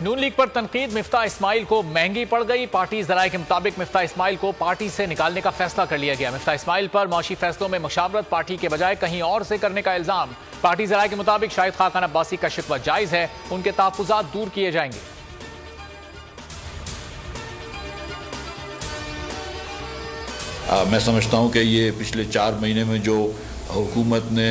नून league पर तनकीद, मिफ्ता इस्माइल को महंगी पड़ गई। पार्टी ज़राए के मुताबिक मिफ्ता इस्माइल को पार्टी से निकालने का फैसला कर लिया गया। मिफ्ता इस्माइल पर माशी फैसलों में मुशावरत पार्टी के बजाय कहीं और से करने का इल्जाम। पार्टी ज़राए के मुताबिक शाहिद खाकान अब्बासी का शिकवा जायज है, उनके तहफ़्फ़ुज़ात दूर किए जाएंगे। मैं समझता हूं कि ये पिछले 4 महीने में जो हुकूमत ने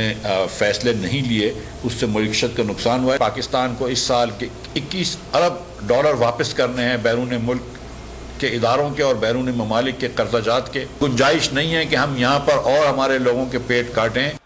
फैसले नहीं लिए उससे मईशत का नुकसान हुआ है। पाकिस्तान को इस साल के 21 अरब डॉलर वापस करने हैं बैरून मुल्क के इदारों के और बैरून ममालिक के कर्जाजात के। गुंजाइश नहीं है कि हम यहाँ पर और हमारे लोगों के पेट काटें।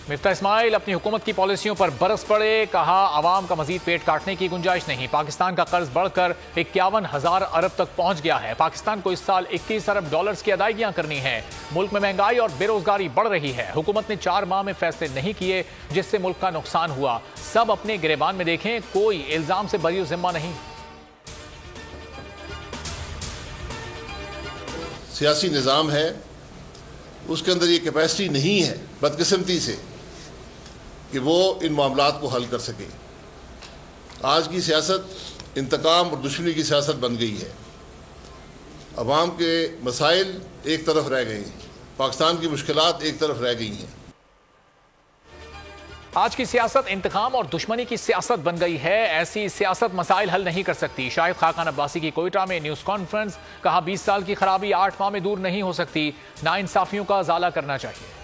मिफ्ता इस्माइल अपनी हुकूमत की पॉलिसियों पर बरस पड़े, कहा आवाम का मजीद पेट काटने की गुंजाइश नहीं। पाकिस्तान का कर्ज बढ़कर 51,000 अरब तक पहुंच गया है। पाकिस्तान को इस साल 21 अरब डॉलर्स की अदायगियां करनी है। मुल्क में महंगाई और बेरोजगारी बढ़ रही है। हुकूमत ने 4 माह में फैसले नहीं किए जिससे मुल्क का नुकसान हुआ। सब अपने गिरेबान में देखें, कोई इल्जाम से बरी जिम्मा नहीं। सियासी निज़ाम है, उसके अंदर ये कैपेसिटी नहीं है बदकिस्मती से कि वो इन मामलात को हल कर सके। आज की सियासत इंतकाम और दुश्मनी की सियासत बन गई है। अवाम के मसाइल एक तरफ रह गए हैं, पाकिस्तान की मुश्किलात एक तरफ रह गई हैं। आज की सियासत इंतकाम और दुश्मनी की सियासत बन गई है। ऐसी सियासत मसाइल हल नहीं कर सकती। शाहिद खाकान अब्बासी की कोयटा में न्यूज़ कॉन्फ्रेंस, कहा 20 साल की खराबी 8 माह में दूर नहीं हो सकती। नाइंसाफियों का इज़ाला करना चाहिए।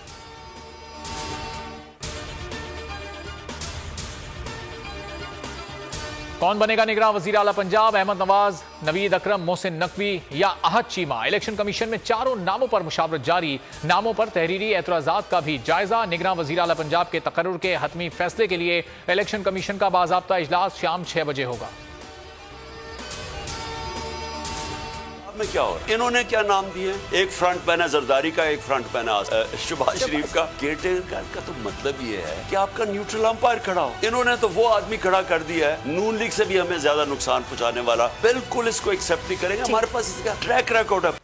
कौन बनेगा निगरान वजीर आला पंजाब? अहमद नवाज, नवीद अकरम, मोहसिन नकवी या अहद चीमा? इलेक्शन कमीशन में 4 नामों पर मुशावरत जारी। नामों पर तहरीरी एतराज़ात का भी जायजा। निगरान वजीर आला पंजाब के तकर्रुर के हतमी फैसले के लिए इलेक्शन कमीशन का बाज़ाब्ता इजलास शाम 6 बजे होगा। में क्या हो, इन्होंने क्या नाम दिए? एक फ्रंट पहना जरदारी का, एक फ्रंट पहना शहबाज शरीफ का। केयरटेकर का तो मतलब ये है कि आपका न्यूट्रल अंपायर खड़ा हो। इन्होंने तो वो आदमी खड़ा कर दिया है नून लीग से भी हमें ज्यादा नुकसान पहुंचाने वाला। बिल्कुल इसको एक्सेप्ट नहीं करेंगे। हमारे पास इसका ट्रैक रिकॉर्ड है।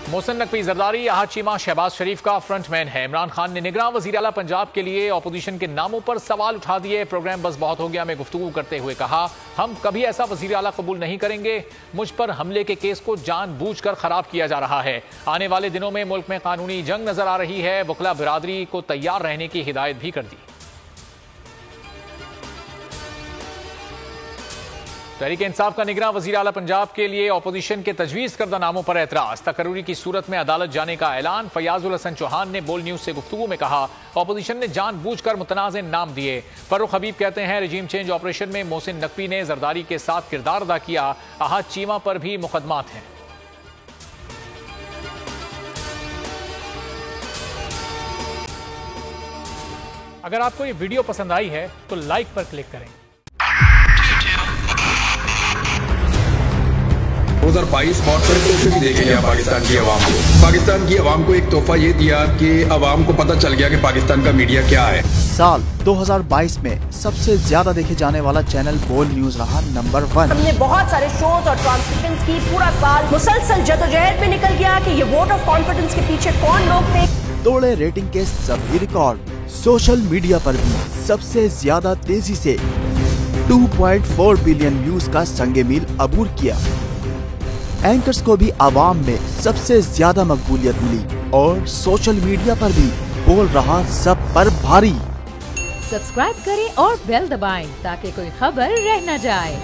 मोहसिन नकवी जरदारी, अहद चीमा शहबाज शरीफ का फ्रंटमैन है। इमरान खान ने निगरान वजीर आला पंजाब के लिए अपोजिशन के नामों पर सवाल उठा दिए। प्रोग्राम बस बहुत हो गया में गुफ्तगू करते हुए कहा, हम कभी ऐसा वजीर आला कबूल नहीं करेंगे। मुझ पर हमले के केस को जानबूझकर खराब किया जा रहा है। आने वाले दिनों में मुल्क में कानूनी जंग नजर आ रही है। वकला बिरादरी को तैयार रहने की हिदायत भी कर दी। तहरीक इंसाफ का निगरान वजीर आला पंजाब के लिए अपोजिशन के तजवीज़ करदा नामों पर एतराज। तकर्रुरी की सूरत में अदालत जाने का ऐलान। फयाजुल हसन चौहान ने बोल न्यूज से गुफ्तगू में कहा, अपोजिशन ने जानबूझकर मुतनाज़ नाम दिए। फर्रुख हबीब कहते हैं, रजीम चेंज ऑपरेशन में मोहसिन नकवी ने जरदारी के साथ किरदार अदा किया। अहद चीमा पर भी मुकदमात हैं। अगर आपको ये वीडियो पसंद आई है तो लाइक पर क्लिक करें। 2022 मॉनसून तोहफे भी देखे गया पाकिस्तान की आवाम को। पाकिस्तान की आवाम को एक तोहफा ये दिया कि आवाम को पता चल गया कि पाकिस्तान का मीडिया क्या है। साल 2022 में सबसे ज्यादा देखे जाने वाला चैनल बोल न्यूज रहा नंबर 1। हमने बहुत सारे शोज और ट्रांसमिशंस की। पूरा साल मुसलसल जदोजहद में निकल गया कि ये वोट ऑफ कॉन्फिडेंस के पीछे कौन लोग थे। तोड़े रेटिंग के सभी रिकॉर्ड। सोशल मीडिया पर भी सबसे ज्यादा तेजी से 2.4 बिलियन व्यूज का संगे मील अबूर किया। एंकर्स को भी आवाम में सबसे ज्यादा मकबूलियत मिली और सोशल मीडिया पर भी बोल रहा सब पर भारी। सब्सक्राइब करें और बेल दबाएं ताकि कोई खबर रह न जाए।